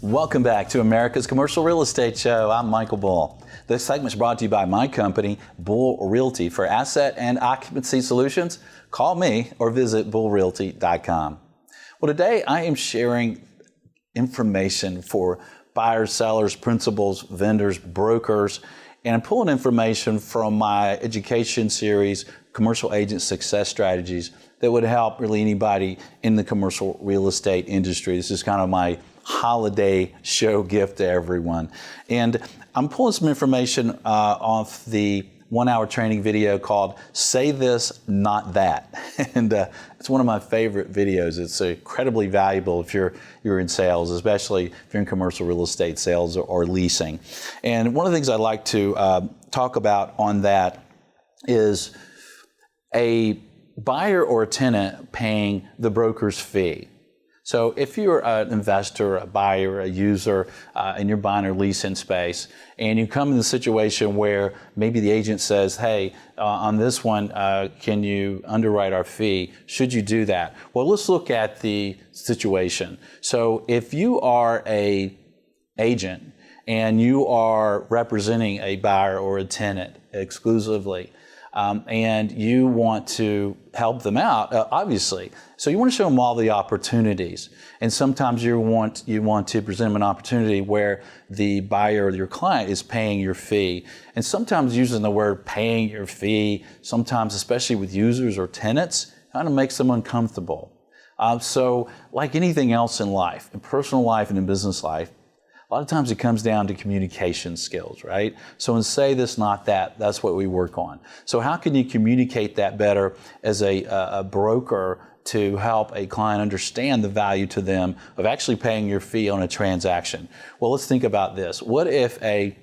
Welcome back to America's Commercial Real Estate Show. I'm Michael Bull. This segment is brought to you by my company, Bull Realty. For asset and occupancy solutions, call me or visit bullrealty.com. Well, today I am sharing information for buyers, sellers, principals, vendors, brokers, and I'm pulling information from my education series, Commercial Agent Success Strategies, that would help really anybody in the commercial real estate industry. This is kind of my holiday show gift to everyone. And I'm pulling some information off the 1-hour training video called Say This, Not That. And it's one of my favorite videos. It's incredibly valuable if you're in sales, especially if you're in commercial real estate sales or leasing. And one of the things I'd like to talk about on that is a buyer or a tenant paying the broker's fee. So if you're an investor, a buyer, a user, and you're buying or leasing space, and you come in the situation where maybe the agent says, hey, on this one, can you underwrite our fee? Should you do that? Well, let's look at the situation. So if you are an agent and you are representing a buyer or a tenant exclusively, and you want to help them out, obviously. So you want to show them all the opportunities. And sometimes you want to present them an opportunity where the buyer or your client is paying your fee. And sometimes using the word paying your fee, sometimes especially with users or tenants, kind of makes them uncomfortable. So like anything else in life, in personal life and in business life, a lot of times it comes down to communication skills, right? So in Say This, Not That, that's what we work on. So how can you communicate that better as a broker to help a client understand the value to them of actually paying your fee on a transaction? Well, let's think about this. What if a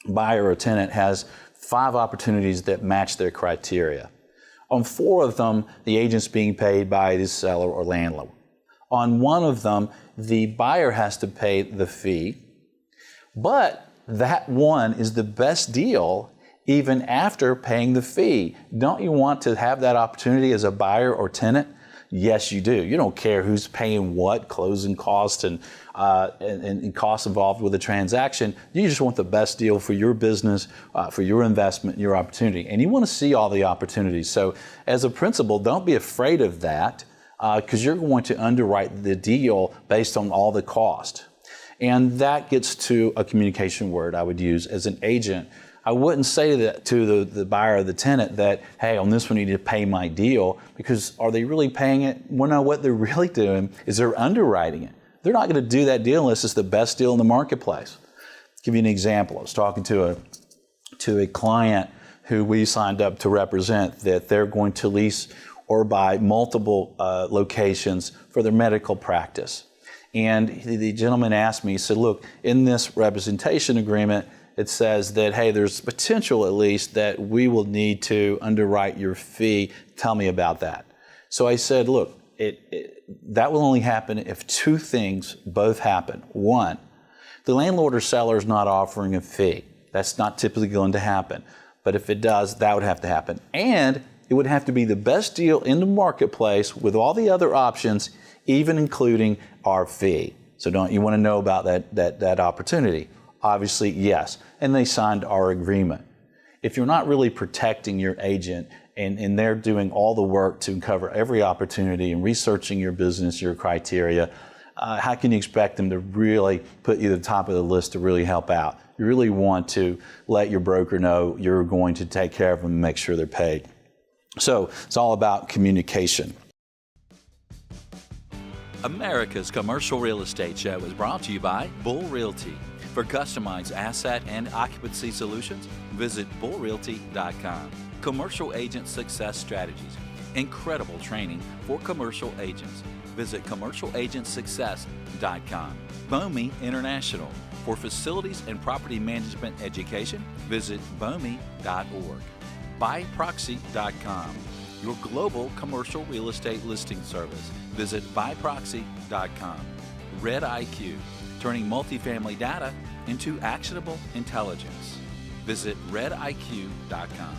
buyer or tenant has 5 opportunities that match their criteria? On 4 of them, the agent's being paid by the seller or landlord. On 1 of them, the buyer has to pay the fee, but that one is the best deal even after paying the fee. Don't you want to have that opportunity as a buyer or tenant? Yes, you do. You don't care who's paying what, closing costs and costs involved with the transaction. You just want the best deal for your business, for your investment, your opportunity. And you want to see all the opportunities. So as a principal, don't be afraid of that, because you're going to underwrite the deal based on all the cost. And that gets to a communication word I would use as an agent. I wouldn't say that to the buyer or the tenant that, hey, on this one you need to pay my deal, because are they really paying it? Well, no, what they're really doing is they're underwriting it. They're not going to do that deal unless it's the best deal in the marketplace. I'll give you an example. I was talking to a client who we signed up to represent that they're going to lease or buy multiple locations for their medical practice. And the gentleman asked me, he said, look, in this representation agreement, it says that, hey, there's potential at least that we will need to underwrite your fee. Tell me about that. So I said, look, that will only happen if 2 things both happen. 1, the landlord or seller is not offering a fee. That's not typically going to happen. But if it does, that would have to happen. And it would have to be the best deal in the marketplace with all the other options, even including our fee. So don't you want to know about that opportunity? Obviously, yes. And they signed our agreement. If you're not really protecting your agent and they're doing all the work to cover every opportunity and researching your business, your criteria, how can you expect them to really put you at the top of the list to really help out? You really want to let your broker know you're going to take care of them and make sure they're paid. So it's all about communication. America's Commercial Real Estate Show is brought to you by Bull Realty. For customized asset and occupancy solutions, visit bullrealty.com. Commercial Agent Success Strategies. Incredible training for commercial agents. Visit commercialagentsuccess.com. BOMI International. For facilities and property management education, visit bomi.org. Buyproxy.com, your global commercial real estate listing service. Visit buyproxy.com. Red IQ, turning multifamily data into actionable intelligence. Visit rediq.com.